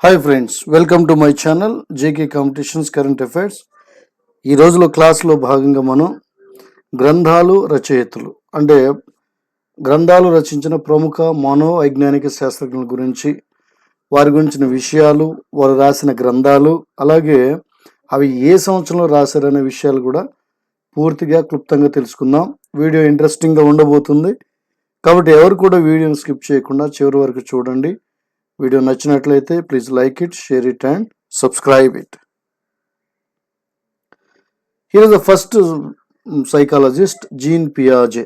Hi friends, welcome to my channel JK competitions current affairs. ఈ రోజులో క్లాస్లో భాగంగా మనం గ్రంథాలు రచయితలు అంటే గ్రంథాలు రచించిన ప్రముఖ మనోవైజ్ఞానిక శాస్త్రజ్ఞుల గురించి, వారి గురించిన విషయాలు, వారు రాసిన గ్రంథాలు, అలాగే అవి ఏ సంవత్సరంలో రాశారనే విషయాలు కూడా పూర్తిగా క్లుప్తంగా తెలుసుకుందాం. వీడియో ఇంట్రెస్టింగ్గా ఉండబోతుంది కాబట్టి ఎవరు కూడా వీడియోని స్కిప్ చేయకుండా చివరి వరకు చూడండి. వీడియో నచ్చినట్లయితే please like it, share it and subscribe it. Here is the first psychologist Jean పియాజే.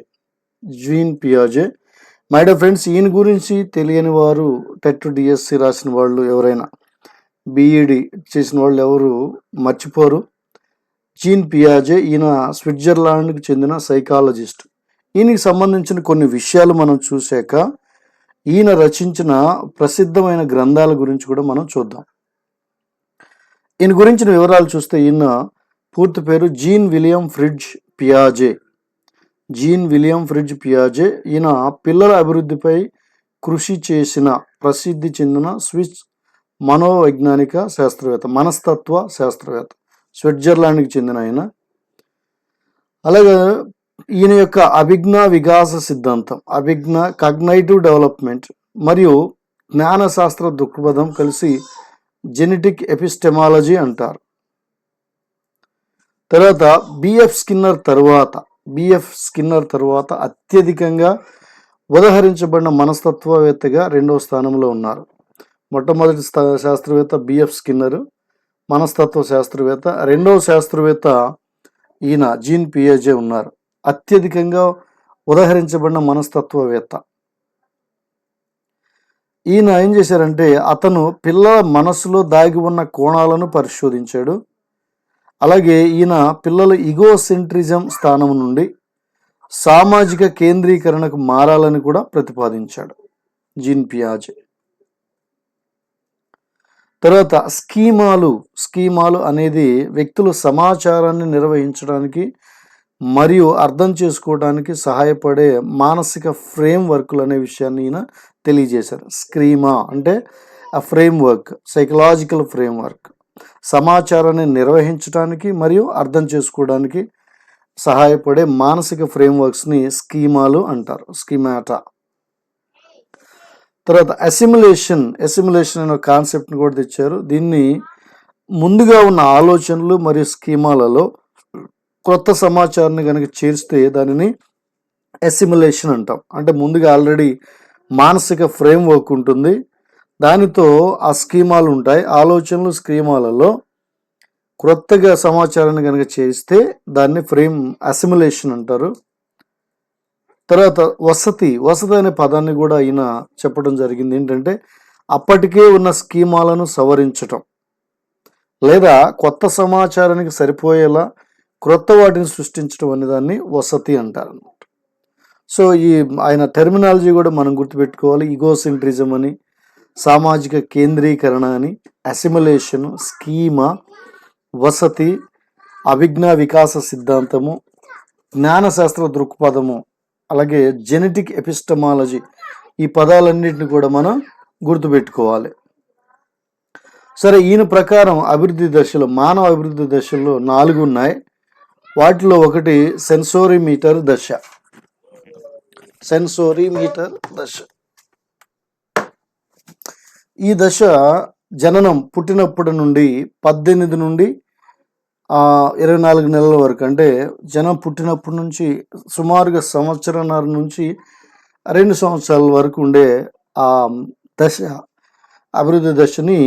మై డియర్ ఫ్రెండ్స్, ఈయన గురించి తెలియని వారు, టెట్ డిఎస్సి రాసిన వాళ్ళు ఎవరైనా, బిఈడి చేసిన వాళ్ళు ఎవరు మర్చిపోరు. జీన్ పియాజే ఈయన స్విట్జర్లాండ్కి చెందిన సైకాలజిస్ట్. ఈయనకి సంబంధించిన కొన్ని విషయాలు మనం చూశాక ఈయన రచించిన ప్రసిద్ధమైన గ్రంథాల గురించి కూడా మనం చూద్దాం. ఈయన గురించిన వివరాలు చూస్తే ఈయన పూర్తి పేరు జీన్ విలియం ఫ్రిడ్జ్ పియాజే. ఈయన పిల్లల అభివృద్ధిపై కృషి చేసిన ప్రసిద్ధి చెందిన స్విస్ మనోవైజ్ఞానిక శాస్త్రవేత్త, మనస్తత్వ శాస్త్రవేత్త, స్విట్జర్లాండ్కి చెందిన ఆయన. అలాగే ఈయన యొక్క అభిజ్ఞా వికాస సిద్ధాంతం, కాగ్నైటివ్ డెవలప్మెంట్ మరియు జ్ఞానశాస్త్ర దృక్పథం కలిసి జెనెటిక్ ఎపిస్టెమాలజీ అంటారు. తర్వాత బిఎఫ్ స్కిన్నర్ తర్వాత అత్యధికంగా ఉదహరించబడిన మనస్తత్వవేత్తగా 2వ స్థానంలో ఉన్నారు. మొట్టమొదటి శాస్త్రవేత్త బిఎఫ్ స్కిన్నర్, మనస్తత్వ శాస్త్రవేత్త. 2వ శాస్త్రవేత్త ఈయన జీన్ పియాజే ఉన్నారు, అత్యధికంగా ఉదహరించబడిన మనస్తత్వవేత్త. ఈయన ఏం చేశారంటే అతను పిల్లల మనస్సులో దాగి ఉన్న కోణాలను పరిశోధించాడు. అలాగే ఈయన పిల్లల ఈగోసెంట్రిజం స్థానం నుండి సామాజిక కేంద్రీకరణకు మారాలని కూడా ప్రతిపాదించాడు జీన్ పియాజే. తర్వాత స్కీమాలు అనేది వ్యక్తులు సమాచారాన్ని నిర్వహించడానికి మరియు అర్థం చేసుకోవడానికి సహాయపడే మానసిక ఫ్రేమ్ వర్క్లు అనే విషయాన్ని ఈయన తెలియజేశారు. స్కీమా అంటే ఆ frame work, psychological frame work, సమాచారాన్ని నిర్వహించడానికి మరియు అర్థం చేసుకోవడానికి సహాయపడే మానసిక ఫ్రేమ్ వర్క్స్ని స్కీమాలు అంటారు, స్కీమాటా. తర్వాత అసిమిలేషన్ అనే కాన్సెప్ట్ని కూడా తెచ్చారు. దీన్ని ముందుగా ఉన్న ఆలోచనలు మరియు స్కీమాలలో కొత్త సమాచారాన్ని కనుక చేరిస్తే దానిని అసిమిలేషన్ అంటాం. అంటే ముందుగా ఆల్రెడీ మానసిక ఫ్రేమ్ వర్క్ ఉంటుంది, దానితో ఆ స్కీమాలు ఉంటాయి. ఆలోచనలు స్కీమాలలో క్రొత్తగా సమాచారాన్ని కనుక చేరిస్తే దాన్ని అసిమిలేషన్ అంటారు. తర్వాత వసతి అనే పదాన్ని కూడా ఈయన చెప్పడం జరిగింది. ఏంటంటే అప్పటికే ఉన్న స్కీమాలను సవరించటం లేదా కొత్త సమాచారానికి సరిపోయేలా క్రొత్త వాటిని సృష్టించడం అనే దాన్ని వసతి అంటారు అన్నమాట. సో ఆయన టెర్మినాలజీ కూడా మనం గుర్తుపెట్టుకోవాలి. ఈగోసెంట్రిజం అని, సామాజిక కేంద్రీకరణ అని, అసిమిలేషన్, స్కీమా, వసతి, అభిజ్ఞా వికాస సిద్ధాంతము, జ్ఞానశాస్త్ర దృక్పథము, అలాగే జెనెటిక్ ఎపిస్టమాలజీ, ఈ పదాలన్నింటిని కూడా మనం గుర్తుపెట్టుకోవాలి. సరే, ఈయన ప్రకారం మానవ అభివృద్ధి దశల్లో 4 ఉన్నాయి. వాటిలో ఒకటి సెన్సోరీమీటర్ దశ. ఈ దశ జననం పుట్టినప్పటి నుండి 18 నుండి 24 నెలల వరకు, అంటే జనం పుట్టినప్పటి నుంచి సుమారుగా 1.5 సంవత్సరం నుంచి 2 సంవత్సరాల వరకు ఉండే ఆ దశ, అభివృద్ధి దశని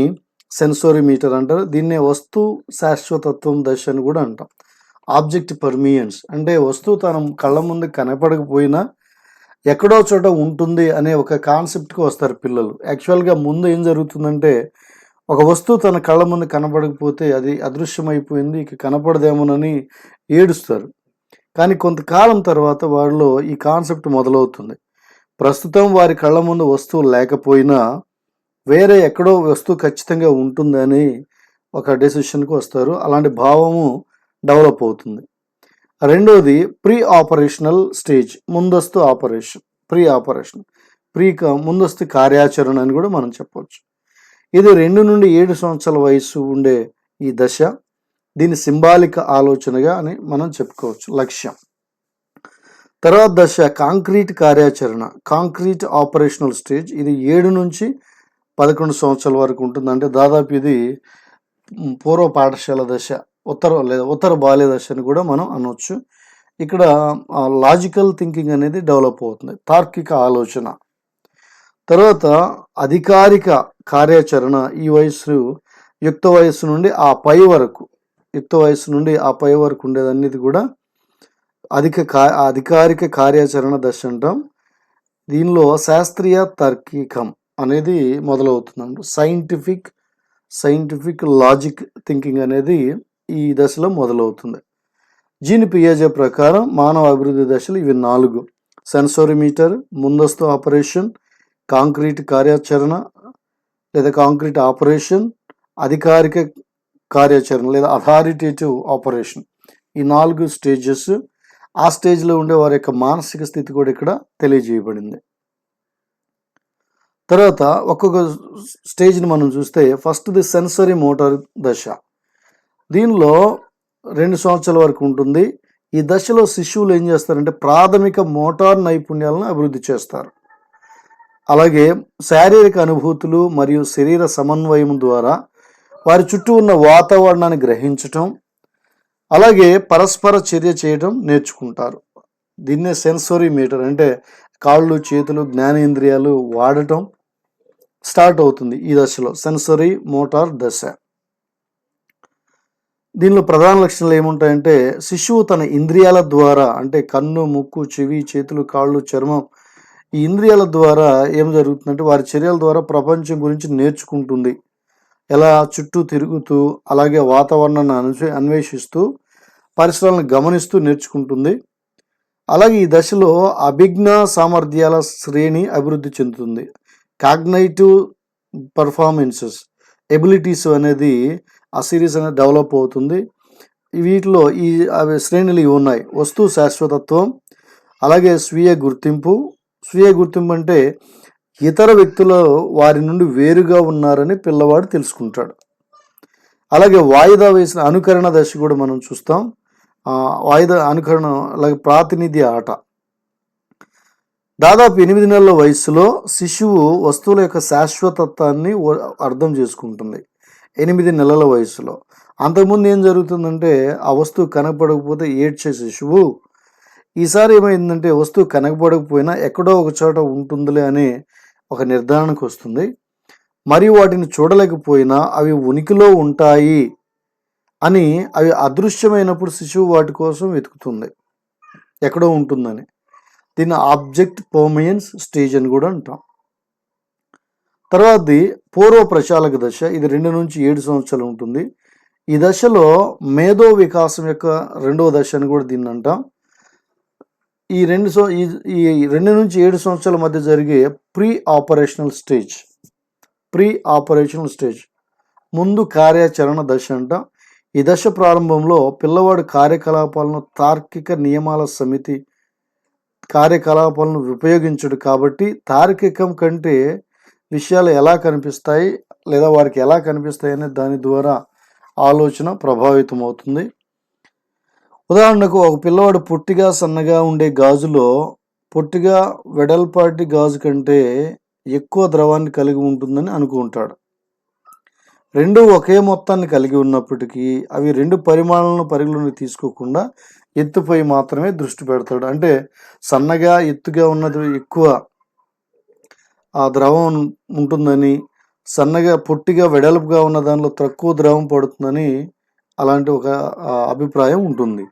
సెన్సోరీమీటర్ అంటారు. దీన్నే వస్తు శాశ్వతత్వం దశ అని కూడా అంటాం. ఆబ్జెక్ట్ పర్మియన్స్ అంటే వస్తువు తన కళ్ళ ముందు కనపడకపోయినా ఎక్కడో చోట ఉంటుంది అనే ఒక కాన్సెప్ట్కి వస్తారు పిల్లలు. యాక్చువల్గా ముందు ఏం జరుగుతుందంటే ఒక వస్తువు తన కళ్ళ ముందు కనపడకపోతే అది అదృశ్యమైపోయింది, ఇక కనపడదేమోనని ఏడుస్తారు. కానీ కొంతకాలం తర్వాత వారిలో ఈ కాన్సెప్ట్ మొదలవుతుంది. ప్రస్తుతం వారి కళ్ళ ముందు వస్తువు లేకపోయినా వేరే ఎక్కడో వస్తువు ఖచ్చితంగా ఉంటుందని ఒక డెసిషన్కి వస్తారు. అలాంటి భావము డెవలప్ అవుతుంది. రెండోది ప్రీ ఆపరేషనల్ స్టేజ్, ముందస్తు ఆపరేషన్, ముందస్తు కార్యాచరణ అని కూడా మనం చెప్పవచ్చు. ఇది 2 నుండి 7 సంవత్సరాల వయసు ఉండే ఈ దశ. దీని సింబాలిక్ ఆలోచనగా అని మనం చెప్పుకోవచ్చు, లక్ష్యం. తర్వాత దశ కాంక్రీట్ కార్యాచరణ, కాంక్రీట్ ఆపరేషనల్ స్టేజ్. ఇది 7 నుంచి 11 సంవత్సరాల వరకు ఉంటుంది. అంటే దాదాపు ఇది పూర్వ పాఠశాల దశ, ఉత్తర బాల్య దశ అని కూడా మనం అనవచ్చు. ఇక్కడ లాజికల్ థింకింగ్ అనేది డెవలప్ అవుతుంది, తార్కిక ఆలోచన. తర్వాత అధికారిక కార్యాచరణ, ఈ వయసు యుక్త వయస్సు నుండి ఆ పై వరకు ఉండేదన్నిది కూడా అధికారిక కార్యాచరణ దశ అంటాం. దీనిలో శాస్త్రీయ తార్కికం అనేది మొదలవుతుంది. సైంటిఫిక్ లాజిక్ థింకింగ్ అనేది ఈ దశలో మొదలవుతుంది. జీన్ పియాజే ప్రకారం మానవ అభివృద్ధి దశలు ఇవి 4: సెన్సోరిమీటర్, ముందస్తు ఆపరేషన్, కాంక్రీట్ కార్యాచరణ లేదా కాంక్రీట్ ఆపరేషన్, అధికారిక కార్యాచరణ లేదా అథారిటేటివ్ ఆపరేషన్. ఈ 4 స్టేజెస్. ఆ స్టేజ్లో ఉండే వారి యొక్క మానసిక స్థితి కూడా ఇక్కడ తెలియజేయబడింది. తర్వాత ఒక్కొక్క స్టేజ్ని మనం చూస్తే, ఫస్ట్ది సెన్సరీ మోటార్ దశ. దీనిలో 2 సంవత్సరాల వరకు ఉంటుంది. ఈ దశలో శిశువులు ఏం చేస్తారంటే ప్రాథమిక మోటార్ నైపుణ్యాలను అభివృద్ధి చేస్తారు. అలాగే శారీరక అనుభూతులు మరియు శరీర సమన్వయం ద్వారా వారి చుట్టూ ఉన్న వాతావరణాన్ని గ్రహించటం, అలాగే పరస్పర చర్య చేయటం నేర్చుకుంటారు. దీన్నే సెన్సరీ మీటర్ అంటే కాళ్ళు, చేతులు, జ్ఞానేంద్రియాలు వాడటం స్టార్ట్ అవుతుంది ఈ దశలో, సెన్సరీ మోటార్ దశ. దీనిలో ప్రధాన లక్షణాలు ఏముంటాయంటే, శిశువు తన ఇంద్రియాల ద్వారా అంటే కన్ను, ముక్కు, చెవి, చేతులు, కాళ్ళు, చర్మం, ఈ ఇంద్రియాల ద్వారా ఏం జరుగుతుందంటే వారి చర్యల ద్వారా ప్రపంచం గురించి నేర్చుకుంటుంది. ఎలా చుట్టూ తిరుగుతూ, అలాగే వాతావరణాన్ని అన్వేషిస్తూ, పరిసరాలను గమనిస్తూ నేర్చుకుంటుంది. అలాగే ఈ దశలో అభిజ్ఞా సామర్థ్యాల శ్రేణి అభివృద్ధి చెందుతుంది. కాగ్నైటివ్ పర్ఫార్మెన్సెస్, ఎబిలిటీస్ అనేది ఆ సిరీస్ అనేది డెవలప్ అవుతుంది. వీటిలో ఈ శ్రేణులు ఇవి ఉన్నాయి: వస్తు శాశ్వతత్వం, అలాగే స్వీయ గుర్తింపు అంటే ఇతర వ్యక్తులు వారి నుండి వేరుగా ఉన్నారని పిల్లవాడు తెలుసుకుంటాడు. అలాగే వాయిదా వేసిన అనుకరణ దశ కూడా మనం చూస్తాం. వాయిదా అనుకరణ, అలాగే ప్రాతినిధ్య ఆట. దాదాపు 8 నెలల వయసులో శిశువు వస్తువుల యొక్క శాశ్వతత్వాన్ని అర్థం చేసుకుంటుంది. 8 నెలల వయసులో. అంతకుముందు ఏం జరుగుతుందంటే, ఆ వస్తువు కనపడకపోతే ఏడ్చే శిశువు ఈసారి ఏమైందంటే వస్తువు కనపడకపోయినా ఎక్కడో ఒక చోట ఉంటుందిలే అనే ఒక నిర్ధారణకు వస్తుంది. మరియు వాటిని చూడలేకపోయినా అవి ఉనికిలో ఉంటాయి అని, అవి అదృశ్యమైనప్పుడు శిశువు వాటి కోసం వెతుకుతుంది, ఎక్కడో ఉంటుందని. దీన్ని ఆబ్జెక్ట్ పర్మనెన్స్ స్టేజ్ అని కూడా అంటాం. తర్వాతది పూర్వ ప్రచాలక దశ. ఇది 2 నుంచి 7 సంవత్సరాలు ఉంటుంది. ఈ దశలో మేధో వికాసం యొక్క 2వ దశ అని కూడా దీన్ని అంటాం. ఈ 2 నుంచి 7 సంవత్సరాల మధ్య జరిగే ప్రీ ఆపరేషనల్ స్టేజ్, ముందు కార్యాచరణ దశ అంటాం. ఈ దశ ప్రారంభంలో పిల్లవాడు కార్యకలాపాలను తార్కిక నియమాల సమితి కార్యకలాపాలను ఉపయోగించడు. కాబట్టి తార్కికం కంటే విషయాలు ఎలా కనిపిస్తాయి లేదా వారికి ఎలా కనిపిస్తాయి అనే దాని ద్వారా ఆలోచన ప్రభావితం అవుతుంది. ఉదాహరణకు, ఒక పిల్లవాడు పొట్టిగా సన్నగా ఉండే గాజులో పొట్టిగా వెడల్పాటి గాజు కంటే ఎక్కువ ద్రవాన్ని కలిగి ఉంటుందని అనుకుంటాడు. 2 ఒకే మొత్తాన్ని కలిగి ఉన్నప్పటికీ అవి 2 పరిమాణాలను పరిగణలోకి తీసుకోకుండా ఎత్తుపై మాత్రమే దృష్టి పెడతాడు. అంటే సన్నగా ఎత్తుగా ఉన్నది ఎక్కువ ఆ ద్రవం ఉంటుందని, సన్నగా పొట్టిగా వెడల్పుగా ఉన్న దానిలో తక్కువ ద్రవం పడుతుందని అలాంటి ఒక అభిప్రాయం ఉంటుంది.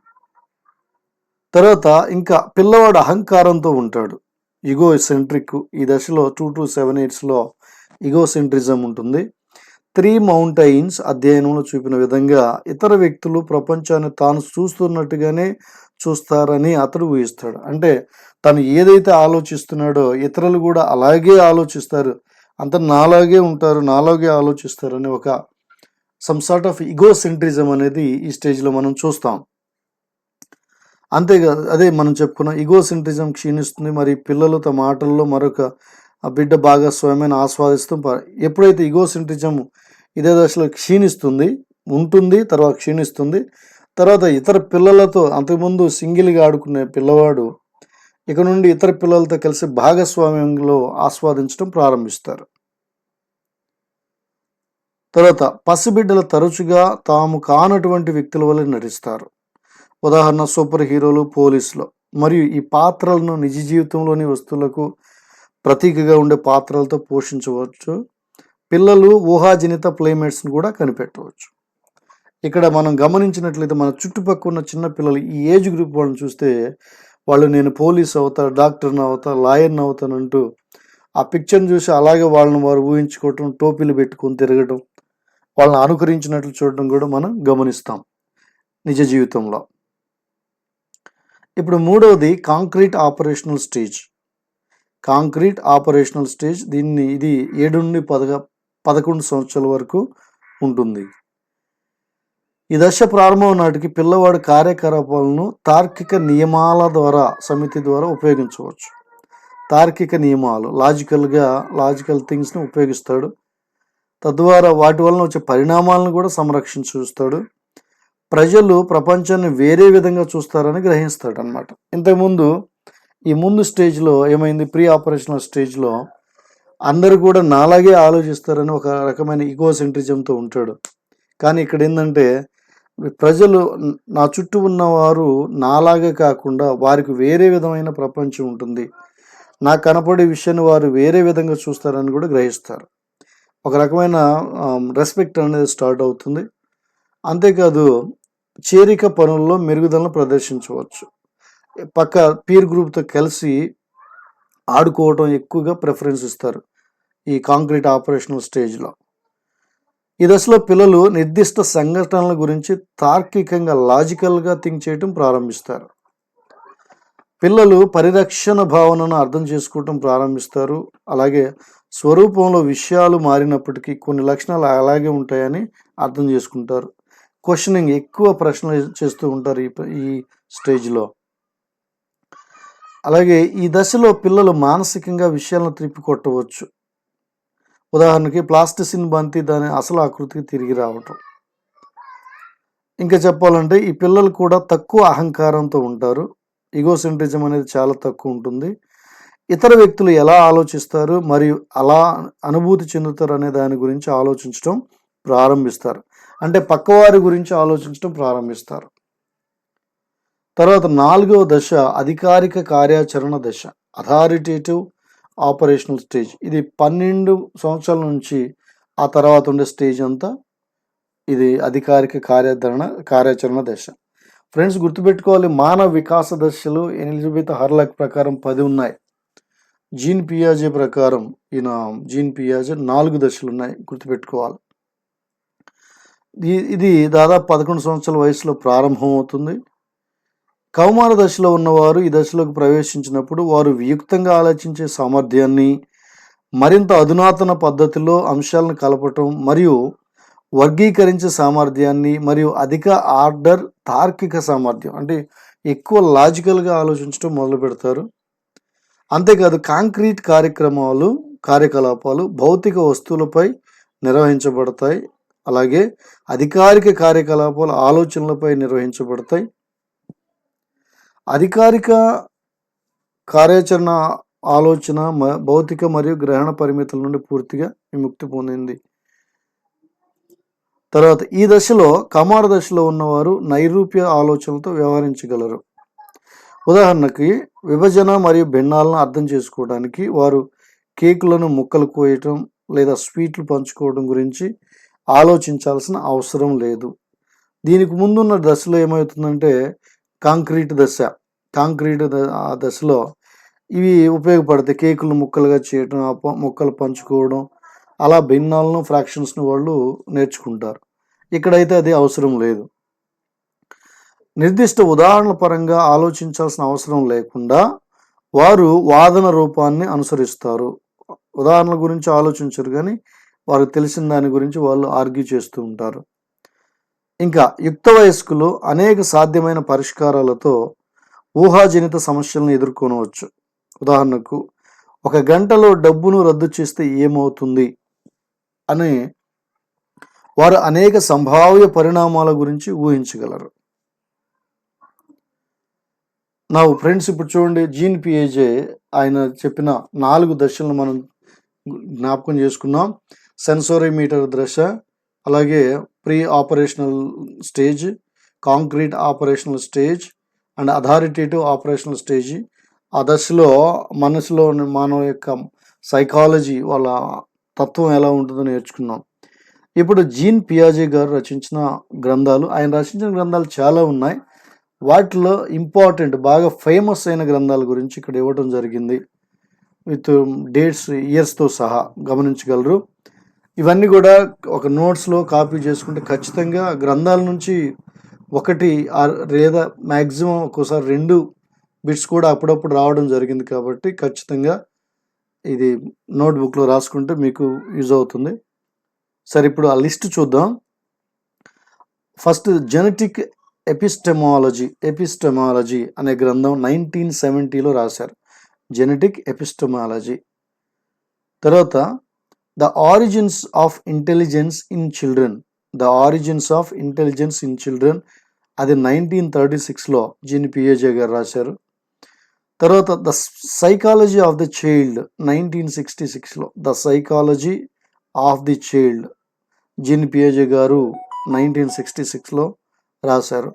తర్వాత ఇంకా పిల్లవాడు అహంకారంతో ఉంటాడు, ఈగో సెంట్రిక్. ఈ దశలో 2 to 7 yearsలో ఈగో సెంట్రిజం ఉంటుంది. 3 మౌంటైన్స్ అధ్యయనంలో చూపిన విధంగా ఇతర వ్యక్తులు ప్రపంచాన్ని తాను చూస్తున్నట్టుగానే చూస్తారని అతడు ఊహిస్తాడు. అంటే తను ఏదైతే ఆలోచిస్తున్నాడో ఇతరులు కూడా అలాగే ఆలోచిస్తారు, అంత నాలాగే ఉంటారు, నాలాగే ఆలోచిస్తారు అనే ఒక సమ్ సార్ట్ ఆఫ్ ఈగో సెంట్రిజం అనేది ఈ స్టేజ్లో మనం చూస్తాం. అంతేకాదు, అదే మనం చెప్పుకున్న ఈగో సెంట్రిజం క్షీణిస్తుంది. మరి పిల్లలు తమ ఆటల్లో మరొక ఆ బిడ్డ భాగస్వామ్యాన్ని ఆస్వాదిస్తూ ఎప్పుడైతే ఈగోసెంట్రిజం ఇదే దశలో క్షీణిస్తుంది ఉంటుంది, తర్వాత క్షీణిస్తుంది, తర్వాత ఇతర పిల్లలతో అంతకుముందు సింగిల్గా ఆడుకునే పిల్లవాడు ఇక నుండి ఇతర పిల్లలతో కలిసి భాగస్వామ్యంలో ఆస్వాదించడం ప్రారంభిస్తారు. తర్వాత పసిబిడ్డలు తరచుగా తాము కానటువంటి వ్యక్తుల వల్ల నటిస్తారు. ఉదాహరణ సూపర్ హీరోలు, పోలీసులు. మరియు ఈ పాత్రలను నిజ జీవితంలోని వస్తువులకు ప్రతీకగా ఉండే పాత్రలతో పోషించవచ్చు. పిల్లలు ఊహాజనిత ప్లేమేట్స్ని కూడా కనిపెట్టవచ్చు. ఇక్కడ మనం గమనించినట్లయితే మన చుట్టుపక్కల ఉన్న చిన్న పిల్లలు ఈ ఏజ్ గ్రూప్ వాళ్ళని చూస్తే వాళ్ళు నేను పోలీస్ అవుతా, డాక్టర్ని అవుతా, లాయర్ని అవుతానంటూ ఆ పిక్చర్ని చూసి అలాగే వాళ్ళని వారు ఊహించుకోవటం, టోపీలు పెట్టుకొని తిరగడం, వాళ్ళని అనుకరించినట్లు చూడడం కూడా మనం గమనిస్తాం నిజ జీవితంలో. ఇప్పుడు మూడవది concrete operational stage. Concrete operational stage ఇది 7 నుండి 11 సంవత్సరాల వరకు ఉంటుంది. ఈ దశ ప్రారంభం నాటికి పిల్లవాడు కార్యకలాపాలను తార్కిక నియమాల ద్వారా సమితి ద్వారా ఉపయోగించవచ్చు. తార్కిక నియమాలు లాజికల్ థింగ్స్ని ఉపయోగిస్తాడు. తద్వారా వాటి వలన వచ్చే పరిణామాలను కూడా సంరక్షించుస్తాడు. ప్రజలు ప్రపంచాన్ని వేరే విధంగా చూస్తారని గ్రహిస్తాడు అనమాట. ఇంతకుముందు ఈ ముందు స్టేజ్లో ఏమైంది, ప్రీ ఆపరేషనల్ స్టేజ్లో అందరూ కూడా నాలాగే ఆలోచిస్తారని ఒక రకమైన ఈగోసెంట్రిజంతో ఉంటాడు. కానీ ఇక్కడ ఏంటంటే ప్రజలు నా చుట్టూ ఉన్నవారు నాలాగే కాకుండా వారికి వేరే విధమైన ప్రపంచం ఉంటుంది, నాకు కనపడే విషయాన్ని వారు వేరే విధంగా చూస్తారని కూడా గ్రహిస్తారు. ఒక రకమైన రెస్పెక్ట్ అనేది స్టార్ట్ అవుతుంది. అంతేకాదు చేరిక పనుల్లో మెరుగుదలను ప్రదర్శించవచ్చు. పక్క పీర్ గ్రూప్తో కలిసి ఆడుకోవటం ఎక్కువగా ప్రిఫరెన్స్ ఇస్తారు ఈ కాంక్రీట్ ఆపరేషనల్ స్టేజ్లో. ఈ దశలో పిల్లలు నిర్దిష్ట సంఘటనల గురించి తార్కికంగా లాజికల్గా థింక్ చేయటం ప్రారంభిస్తారు. పిల్లలు పరిరక్షణ భావనను అర్థం చేసుకోవటం ప్రారంభిస్తారు. అలాగే స్వరూపంలో విషయాలు మారినప్పటికీ కొన్ని లక్షణాలు అలాగే ఉంటాయని అర్థం చేసుకుంటారు. క్వశ్చనింగ్, ఎక్కువ ప్రశ్నలు చేస్తూ ఉంటారు ఈ స్టేజ్లో. అలాగే ఈ దశలో పిల్లలు మానసికంగా విషయాలను త్రిప్పికొట్టవచ్చు. ఉదాహరణకి ప్లాస్టిసిన్ బంతి దాని అసలు ఆకృతికి తిరిగి రావటం. ఇంకా చెప్పాలంటే ఈ పిల్లలు కూడా తక్కువ అహంకారంతో ఉంటారు. ఈగోసెంట్రిజం అనేది చాలా తక్కువ ఉంటుంది. ఇతర వ్యక్తులు ఎలా ఆలోచిస్తారు మరియు అలా అనుభూతి చెందుతారు అనే దాని గురించి ఆలోచించడం ప్రారంభిస్తారు. అంటే పక్కవారి గురించి ఆలోచించడం ప్రారంభిస్తారు. తర్వాత 4వ దశ అధికారిక కార్యాచరణ దశ, అథారిటేటివ్ ఆపరేషనల్ స్టేజ్. ఇది 12 సంవత్సరాల నుంచి ఆ తర్వాత ఉండే స్టేజ్ అంతా ఇది అధికారిక కార్యాచరణ దశ. ఫ్రెండ్స్ గుర్తుపెట్టుకోవాలి, మానవ వికాస దశలు ఎలిజబెత్ హర్లాక్ ప్రకారం 10 ఉన్నాయి. జీన్ పియాజే ప్రకారం 4 దశలు ఉన్నాయి, గుర్తుపెట్టుకోవాలి. ఇది దాదాపు 11 సంవత్సరాల వయసులో ప్రారంభం అవుతుంది. కౌమార దశలో ఉన్నవారు ఈ దశలోకి ప్రవేశించినప్పుడు వారు వియుక్తంగా ఆలోచించే సామర్థ్యాన్ని, మరింత అధునాతన పద్ధతిలో అంశాలను కలపటం మరియు వర్గీకరించే సామర్థ్యాన్ని, మరియు అధిక ఆర్డర్ తార్కిక సామర్థ్యం అంటే ఎక్కువ లాజికల్గా ఆలోచించడం మొదలు పెడతారు. అంతేకాదు కాంక్రీట్ కార్యకలాపాలు భౌతిక వస్తువులపై నిర్వహించబడతాయి. అలాగే అధికారిక కార్యకలాపాలు ఆలోచనలపై నిర్వహించబడతాయి. అధికారిక కార్యాచరణ ఆలోచన భౌతిక మరియు గ్రహణ పరిమితుల నుండి పూర్తిగా విముక్తి పొందింది. తర్వాత ఈ దశలో కౌమార దశలో ఉన్నవారు నైరూప్య ఆలోచనలతో వ్యవహరించగలరు. ఉదాహరణకి విభజన మరియు భిన్నాలను అర్థం చేసుకోవడానికి వారు కేకులను ముక్కలు కోయటం లేదా స్వీట్లు పంచుకోవడం గురించి ఆలోచించాల్సిన అవసరం లేదు. దీనికి ముందున్న దశలో ఏమవుతుందంటే కాంక్రీట్ దశలో ఇవి ఉపయోగపడతాయి. కేకులు ముక్కలుగా చేయటం, ముక్కలు పంచుకోవడం, అలా భిన్నాలను ఫ్రాక్షన్స్ని వాళ్ళు నేర్చుకుంటారు. ఇక్కడైతే అది అవసరం లేదు. నిర్దిష్ట ఉదాహరణల పరంగా ఆలోచించాల్సిన అవసరం లేకుండా వారు వాదన రూపాన్ని అనుసరిస్తారు. ఉదాహరణల గురించి ఆలోచించరు, కానీ వారికి తెలిసిన దాని గురించి వాళ్ళు ఆర్గ్యూ చేస్తూ ఉంటారు. ఇంకా యుక్త వయస్కులు అనేక సాధ్యమైన పరిష్కారాలతో ఊహాజనిత సమస్యలను ఎదుర్కొనవచ్చు. ఉదాహరణకు 1 గంటలో డబ్బును రద్దు చేస్తే ఏమవుతుంది అని వారు అనేక సంభావ్య పరిణామాల గురించి ఊహించగలరు. నా ఫ్రెండ్స్, ఇప్పుడు చూడండి, జీన్ పియాజే ఆయన చెప్పిన 4 దశలను మనం జ్ఞాపకం చేసుకున్నాం. సెన్సోరిమీటర్ దశ, అలాగే pre operational stage, concrete operational stage and authoritative operational stage. ఆ దశలో మనసులో మానవ యొక్క సైకాలజీ, వాళ్ళ తత్వం ఎలా ఉంటుందో నేర్చుకున్నాం. ఇప్పుడు జీన్ పియాజే గారు రచించిన గ్రంథాలు, ఆయన రచించిన గ్రంథాలు చాలా ఉన్నాయి. వాటిలో ఇంపార్టెంట్, బాగా ఫేమస్ అయిన గ్రంథాల గురించి ఇక్కడ ఇవ్వడం జరిగింది. విత్ డేట్స్, ఇయర్స్తో సహా గమనించగలరు. ఇవన్నీ కూడా ఒక నోట్స్లో కాపీ చేసుకుంటే ఖచ్చితంగా గ్రంథాల నుంచి 1 లేదా మ్యాక్సిమం ఒక్కోసారి 2 బిట్స్ కూడా అప్పుడప్పుడు రావడం జరిగింది. కాబట్టి ఖచ్చితంగా ఇది నోట్బుక్లో రాసుకుంటే మీకు యూజ్ అవుతుంది. సరే, ఇప్పుడు ఆ లిస్ట్ చూద్దాం. ఫస్ట్, జెనెటిక్ ఎపిస్టెమాలజీ అనే గ్రంథం 1970లో రాశారు. Genetic epistemology. తర్వాత the origins of intelligence in children, అది 1936లో జీన్ పియాజే గారు రాశారు. తర్వాత the psychology of the child 1966లో, the psychology of the child Jean పియాజే గారు 1966లో రాశారు.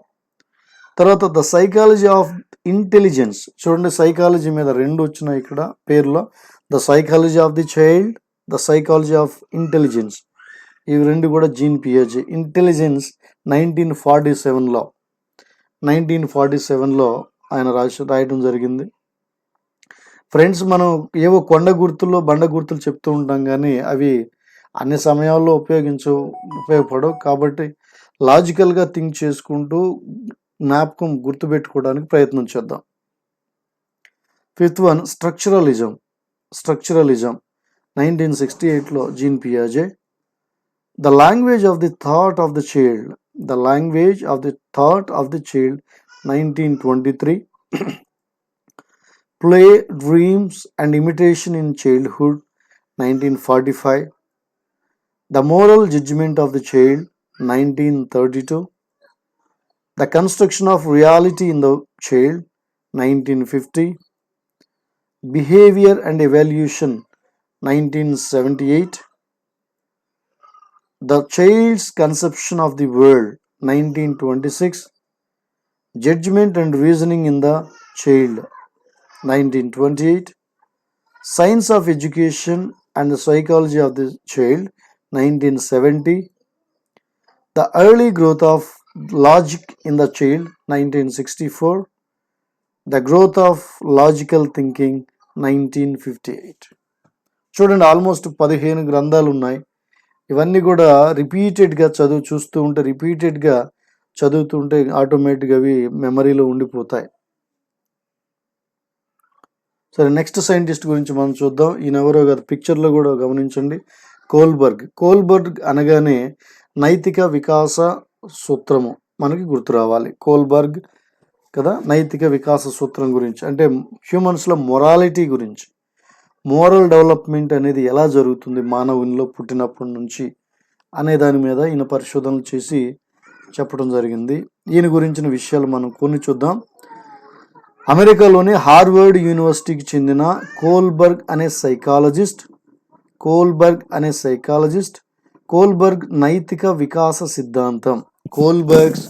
తర్వాత ద సైకాలజీ ఆఫ్ ఇంటెలిజెన్స్, చూడండి సైకాలజీ మీద 2 వచ్చినాయి ఇక్కడ పేర్లో. The psychology of the child, the psychology of intelligence, ఇవి 2 కూడా జీన్ పియాజే. ఇంటెలిజెన్స్ 1947లో ఆయన రాయడం జరిగింది. ఫ్రెండ్స్, మనం ఏవో కొండ గుర్తులు, బండ గుర్తులు చెప్తూ ఉంటాం, కానీ అవి అన్ని సమయాల్లో ఉపయోగపడవు. కాబట్టి లాజికల్గా థింక్ చేసుకుంటూ జ్ఞాపకం గుర్తుపెట్టుకోవడానికి ప్రయత్నం చేద్దాం. 5th వన్, స్ట్రక్చరలిజం 1968లో జీన్ పియాజే. The language of the thought of the child 1923. Play, dreams and imitation in childhood 1945. The moral judgement of the child 1932. The construction of reality in the child 1950. Behavior and evaluation 1978. The child's conception of the world 1926. Judgment and reasoning in the child 1928. Science of education and the psychology of the child 1970. The early growth of logic in the child 1964. The growth of logical thinking 1958. చూడండి, almost 15 గ్రంథాలు ఉన్నాయి. ఇవన్నీ కూడా రిపీటెడ్గా చదువుతుంటే ఆటోమేటిక్గా అవి మెమరీలో ఉండిపోతాయి. సరే, నెక్స్ట్ సైంటిస్ట్ గురించి మనం చూద్దాం. ఈయన ఎవరో కదా, పిక్చర్లో కూడా గమనించండి. కోల్బర్గ్ అనగానే నైతిక వికాస సూత్రము మనకి గుర్తు రావాలి. కోల్బర్గ్ కదా, నైతిక వికాస సూత్రం గురించి, అంటే హ్యూమన్స్లో మొరాలిటీ గురించి, మోరల్ డెవలప్మెంట్ అనేది ఎలా జరుగుతుంది మానవునిలో పుట్టినప్పటి నుంచి అనే దాని మీద ఈయన పరిశోధనలు చేసి చెప్పడం జరిగింది. ఈయన గురించిన విషయాలు మనం కొన్ని చూద్దాం. అమెరికాలోని హార్వర్డ్ యూనివర్సిటీకి చెందిన కోల్బర్గ్ అనే సైకాలజిస్ట్ కోల్బర్గ్ నైతిక వికాస సిద్ధాంతం, కోల్బర్గ్స్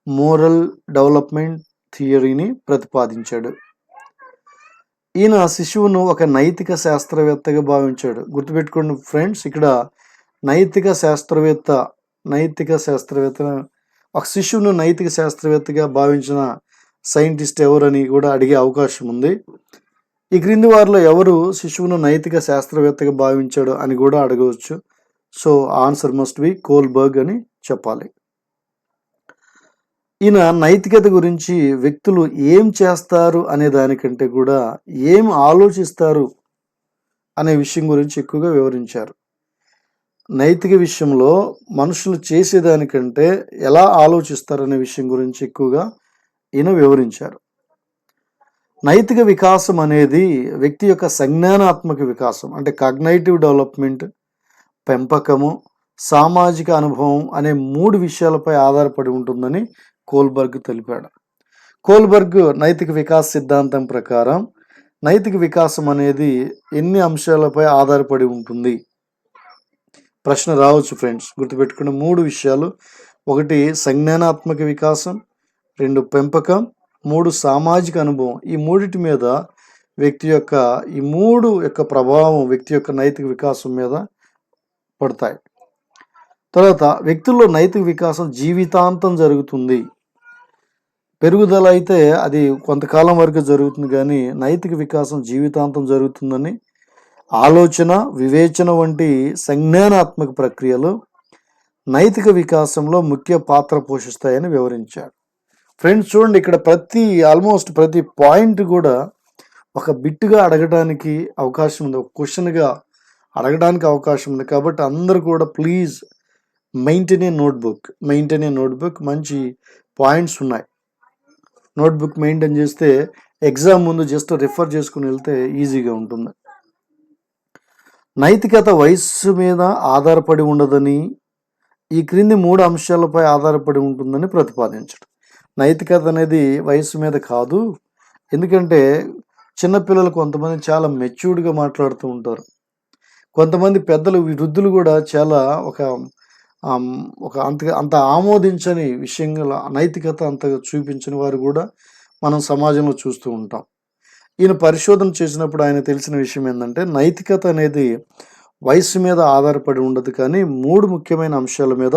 మోరల్ డెవలప్మెంట్ థియరీని ప్రతిపాదించాడు. ఈయన శిశువును ఒక నైతిక శాస్త్రవేత్తగా భావించాడు. గుర్తుపెట్టుకోండి ఫ్రెండ్స్, ఇక్కడ నైతిక శాస్త్రవేత్త ఒక శిశువును నైతిక శాస్త్రవేత్తగా భావించిన సైంటిస్ట్ ఎవరని కూడా అడిగే అవకాశం ఉంది. ఈ క్రింది వారిలో ఎవరు శిశువును నైతిక శాస్త్రవేత్తగా భావించాడు అని కూడా అడగవచ్చు. So answer must be Kohlberg అని చెప్పాలి. ఈయన నైతికత గురించి వ్యక్తులు ఏం చేస్తారు అనే దానికంటే కూడా ఏం ఆలోచిస్తారు అనే విషయం గురించి ఎక్కువగా వివరించారు. నైతిక విషయంలో మనుషులు చేసేదానికంటే ఎలా ఆలోచిస్తారు అనే విషయం గురించి ఎక్కువగా ఈయన వివరించారు. నైతిక వికాసం అనేది వ్యక్తి యొక్క సంజ్ఞానాత్మక వికాసం అంటే కాగ్నైటివ్ డెవలప్మెంట్, పెంపకము, సామాజిక అనుభవం అనే 3 విషయాలపై ఆధారపడి ఉంటుందని కోల్బర్గ్ తెలిపాడు. కోల్బర్గ్ నైతిక వికాస సిద్ధాంతం ప్రకారం నైతిక వికాసం అనేది ఎన్ని అంశాలపై ఆధారపడి ఉంటుంది? ప్రశ్న రావచ్చు ఫ్రెండ్స్. గుర్తుపెట్టుకున్న 3 విషయాలు. 1 సంజ్ఞానాత్మక వికాసం, 2 పెంపకం, 3 సామాజిక అనుభవం. ఈ 3 మీద వ్యక్తి యొక్క ఈ 3 యొక్క ప్రభావం వ్యక్తి యొక్క నైతిక వికాసం మీద పడతాయి. తర్వాత వ్యక్తుల్లో నైతిక వికాసం జీవితాంతం జరుగుతుంది. పెరుగుదల అయితే అది కొంతకాలం వరకు జరుగుతుంది, కానీ నైతిక వికాసం జీవితాంతం జరుగుతుందని ఆలోచన, వివేచన వంటి సంజ్ఞానాత్మక ప్రక్రియలు నైతిక వికాసంలో ముఖ్య పాత్ర పోషిస్తాయని వివరించాడు. ఫ్రెండ్స్ చూడండి, ఇక్కడ ఆల్మోస్ట్ ప్రతి పాయింట్ కూడా ఒక బిట్టుగా అడగడానికి అవకాశం ఉంది, ఒక క్వశ్చన్గా అడగడానికి అవకాశం ఉంది. కాబట్టి అందరూ కూడా ప్లీజ్ మెయింటైన్ ఏ నోట్బుక్. మంచి పాయింట్స్ ఉన్నాయి. నోట్బుక్ మెయింటైన్ చేస్తే ఎగ్జామ్ ముందు జస్ట్ రిఫర్ చేసుకుని వెళ్తే ఈజీగా ఉంటుంది. నైతికత వయస్సు మీద ఆధారపడి ఉండదని, ఈ క్రింది 3 అంశాలపై ఆధారపడి ఉంటుందని ప్రతిపాదించడం. నైతికత అనేది వయస్సు మీద కాదు. ఎందుకంటే చిన్నపిల్లలు కొంతమంది చాలా మెచ్యూర్డ్గా మాట్లాడుతూ ఉంటారు. కొంతమంది పెద్దలు, వృద్ధులు కూడా చాలా అంత ఆమోదించని విషయంగా నైతికత అంతగా చూపించని వారు కూడా మనం సమాజంలో చూస్తూ ఉంటాం. ఈయన పరిశోధన చేసినప్పుడు ఆయన తెలిసిన విషయం ఏంటంటే నైతికత అనేది వయస్సు మీద ఆధారపడి ఉండదు, కానీ 3 ముఖ్యమైన అంశాల మీద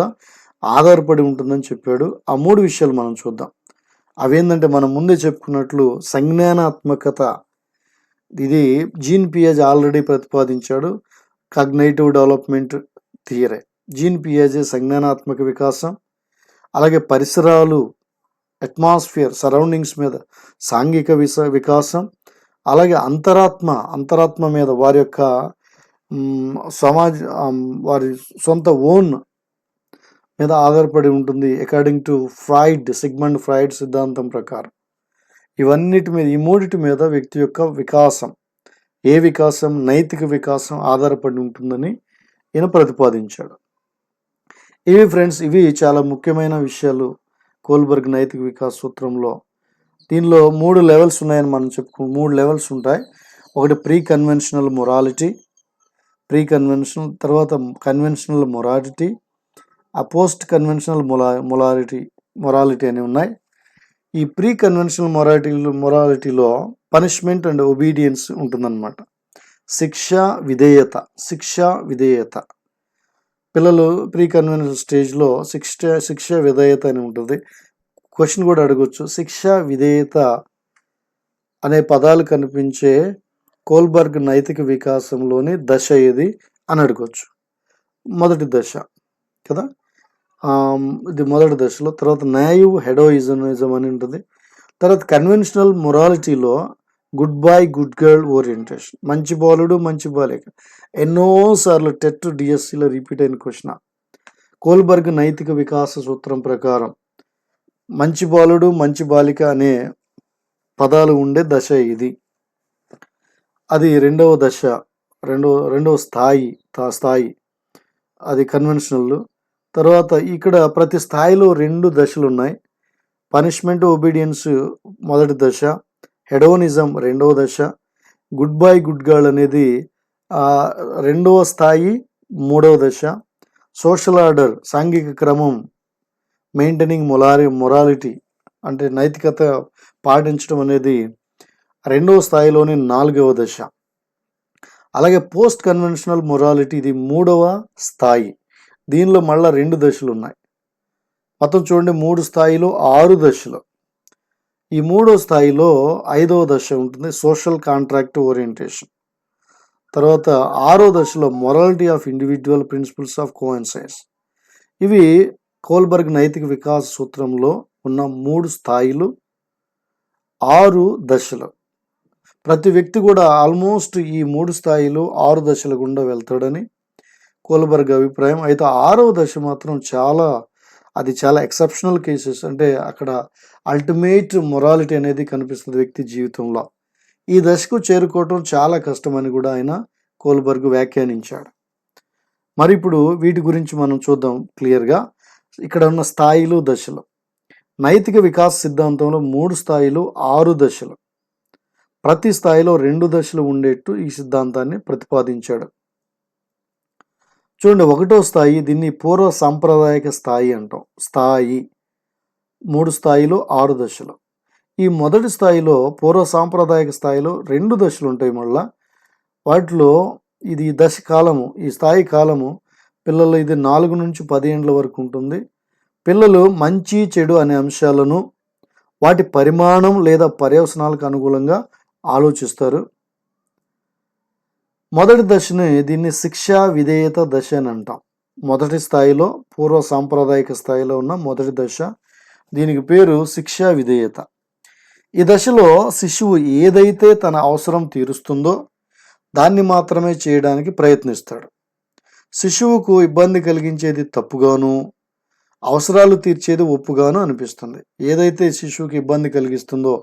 ఆధారపడి ఉంటుందని చెప్పాడు. ఆ 3 విషయాలు మనం చూద్దాం. అవేంటంటే మనం ముందే చెప్పుకున్నట్లు సంజ్ఞానాత్మకత, ఇది జీన్ పియాజే ఆల్రెడీ ప్రతిపాదించాడు. కాగ్నైటివ్ డెవలప్మెంట్ థియరీ, జీన్ పియాజే సంజ్ఞానాత్మక వికాసం. అలాగే పరిసరాలు, అట్మాస్ఫియర్, సరౌండింగ్స్ మీద సాంఘిక వికాసం. అలాగే అంతరాత్మ మీద వారి యొక్క వారి సొంత ఓన్ మీద ఆధారపడి ఉంటుంది అకార్డింగ్ టు సిగ్మండ్ ఫ్రాయిడ్ సిద్ధాంతం ప్రకారం. ఇవన్నిటి మీద, ఈ 3 మీద వ్యక్తి యొక్క వికాసం, నైతిక వికాసం ఆధారపడి ఉంటుందని ఈయన ప్రతిపాదించాడు. ఇవి ఫ్రెండ్స్, ఇవి చాలా ముఖ్యమైన విషయాలు కోల్బర్గ్ నైతిక వికాస సూత్రంలో. దీనిలో 3 లెవెల్స్ ఉన్నాయని మనం చెప్పుకున్నాం. 3 లెవెల్స్ ఉంటాయి. ఒకటి ప్రీ కన్వెన్షనల్ తర్వాత conventional morality, post conventional morality అని ఉన్నాయి. ఈ ప్రీ కన్వెన్షనల్ మొరాలిటీలో పనిష్మెంట్ అండ్ ఒబీడియన్స్ ఉంటుందన్నమాట. శిక్ష విధేయత. పిల్లలు ప్రీ కన్వెన్షనల్ స్టేజ్లో శిక్ష విధేయత అని ఉంటుంది. క్వశ్చన్ కూడా అడగొచ్చు, శిక్ష విధేయత అనే పదాలు కనిపించే కోల్బర్గ్ నైతిక వికాసంలోని దశ ఏది అని అడగొచ్చు. మొదటి దశ కదా, ఇది మొదటి దశలో. తర్వాత నాయివ్ హెడోయిజం అని ఉంటుంది. తర్వాత కన్వెన్షనల్ మొరాలిటీలో good boy good girl orientation, మంచి బాలుడు మంచి బాలిక. ఎన్నోసార్లు టెట్ డిఎస్సిలో రిపీట్ అయిన క్వశ్చన్. కోల్బర్గ్ నైతిక వికాస సూత్రం ప్రకారం మంచి బాలుడు మంచి బాలిక అనే పదాలు ఉండే దశ ఇది. అది రెండవ దశ, రెండవ స్థాయి అది కన్వెన్షనల్. తర్వాత ఇక్కడ ప్రతి స్థాయిలో 2 దశలు ఉన్నాయి. పనిష్మెంట్ ఒబీడియన్స్ మొదటి దశ, హెడోనిజం రెండవ దశ, గుడ్ బాయ్ గుడ్ గర్ల్ అనేది రెండవ స్థాయి, మూడవ దశ. సోషల్ ఆర్డర్, సాంఘిక క్రమం, మెయింటైనింగ్ మొరాలిటీ అంటే నైతికత పాటించడం అనేది రెండవ స్థాయిలోని 4వ దశ. అలాగే పోస్ట్ కన్వెన్షనల్ మొరాలిటీ, ఇది 3వ స్థాయి. దీనిలో మళ్ళీ 2 దశలు ఉన్నాయి. మొత్తం చూడండి 3 స్థాయిలో 6 దశలు. ఈ 3వ స్థాయిలో 5వ దశ ఉంటుంది, సోషల్ కాంట్రాక్ట్ ఓరియంటేషన్. తర్వాత 6వ దశలో morality of individual principles of coincides. ఇవి కోల్బర్గ్ నైతిక వికాస సూత్రంలో ఉన్న 3 స్థాయిలు, 6 దశలు. ప్రతి వ్యక్తి కూడా ఆల్మోస్ట్ ఈ 3 స్థాయిలు 6 దశల గుండా వెళ్తాడని కోల్బర్గ్ అభిప్రాయం. అయితే 6వ దశ మాత్రం చాలా ఎక్సెప్షనల్ కేసెస్, అంటే అక్కడ అల్టిమేట్ మొరాలిటీ అనేది కనిపిస్తుంది వ్యక్తి జీవితంలో. ఈ దశకు చేరుకోవటం చాలా కష్టమని కూడా ఆయన కోల్బర్గ్ వ్యాఖ్యానించాడు. మరి ఇప్పుడు వీటి గురించి మనం చూద్దాం క్లియర్గా. ఇక్కడ ఉన్న స్థాయిలు, దశలు. నైతిక వికాస సిద్ధాంతంలో 3 స్థాయిలు, 6 దశలు. ప్రతి స్థాయిలో 2 దశలు ఉండేట్టు ఈ సిద్ధాంతాన్ని ప్రతిపాదించాడు. చూడండి, 1వ స్థాయి, దీన్ని పూర్వ సాంప్రదాయక స్థాయి అంటాం. స్థాయి 3 స్థాయిలు, 6 దశలు. ఈ మొదటి స్థాయిలో, పూర్వ సాంప్రదాయక స్థాయిలో 2 దశలు ఉంటాయి. మళ్ళా వాటిలో ఇది దశ కాలము, ఈ స్థాయి కాలము పిల్లలు ఇది 4 నుంచి 10 ఏండ్ల వరకు ఉంటుంది. పిల్లలు మంచి చెడు అనే అంశాలను వాటి పరిమాణం లేదా పర్యవసనాలకు అనుకూలంగా ఆలోచిస్తారు. మొదటి దశని దీన్ని శిక్షా విధేయత దశ అని అంటాం. మొదటి స్థాయిలో, పూర్వ సాంప్రదాయక స్థాయిలో ఉన్న మొదటి దశ, దీనికి పేరు శిక్షా విధేయత. ఈ దశలో శిశువు ఏదైతే తన అవసరం తీరుస్తుందో దాన్ని మాత్రమే చేయడానికి ప్రయత్నిస్తాడు. శిశువుకు ఇబ్బంది కలిగించేది తప్పుగాను, అవసరాలు తీర్చేది ఒప్పుగాను అనిపిస్తుంది. ఏదైతే శిశువుకి ఇబ్బంది కలిగిస్తుందో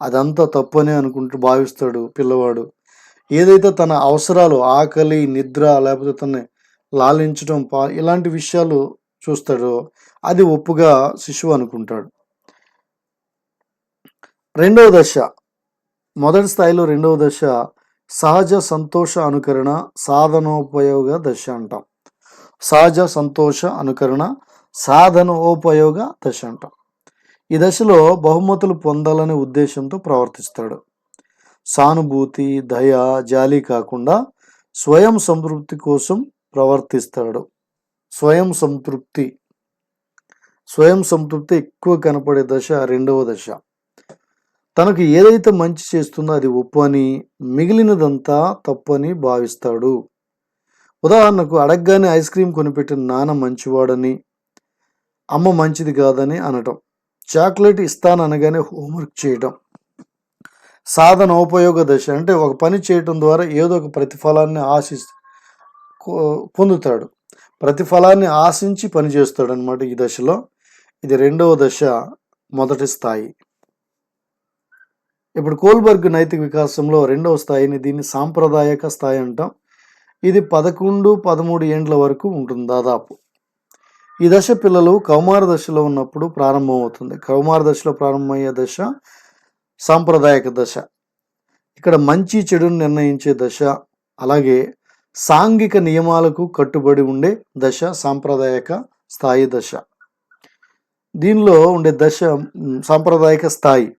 అదంతా తప్పనే భావిస్తాడు పిల్లవాడు. ఏదైతే తన అవసరాలు, ఆకలి, నిద్ర, లేకపోతే తనని లాలించడం, ఇలాంటి విషయాలు చూస్తాడో అది ఒప్పుగా శిశువు అనుకుంటాడు. రెండవ దశ, మొదటి స్థాయిలో రెండవ దశ సహజ సంతోష అనుకరణ సాధనోపయోగ దశ అంటాం. సహజ సంతోష అనుకరణ సాధనోపయోగ దశ అంటాం. ఈ దశలో బహుమతులు పొందాలనే ఉద్దేశంతో ప్రవర్తిస్తాడు. సానుభూతి, దయ, జాలి కాకుండా స్వయం సంతృప్తి కోసం ప్రవర్తిస్తాడు. స్వయం సంతృప్తి ఎక్కువ కనపడే దశ రెండవ దశ. తనకు ఏదైతే మంచి చేస్తుందో అది ఒప్పు అని, మిగిలినదంతా తప్పని భావిస్తాడు. ఉదాహరణకు, అడగగానే ఐస్ క్రీమ్ కొనిపెట్టిన నాన్న మంచివాడని, అమ్మ మంచిది కాదని అనటం. చాక్లెట్ ఇస్తాననగానే హోంవర్క్ చేయటం. సాధనోపయోగ దశ అంటే ఒక పని చేయటం ద్వారా ఏదో ఒక ప్రతిఫలాన్ని పొందుతాడు. ప్రతిఫలాన్ని ఆశించి పని చేస్తాడు అనమాట ఈ దశలో. ఇది రెండవ దశ, మొదటి స్థాయి. ఇప్పుడు కోల్బర్గ్ నైతిక వికాసంలో రెండవ స్థాయిని దీన్ని సాంప్రదాయక స్థాయి అంటాం. ఇది 11-13 ఏండ్ల వరకు ఉంటుంది దాదాపు. ఈ దశ పిల్లలు కౌమార దశలో ఉన్నప్పుడు ప్రారంభమవుతుంది. కౌమార దశలో ప్రారంభమయ్యే దశ సాంప్రదాయక దశ. ఇక్కడ మంచి చెడును నిర్ణయించే దశ, అలాగే సాంఘిక నియమాలకు కట్టుబడి ఉండే దశ సాంప్రదాయక స్థాయి దశ. దీనిలో ఉండే దశ సాంప్రదాయక స్థాయి.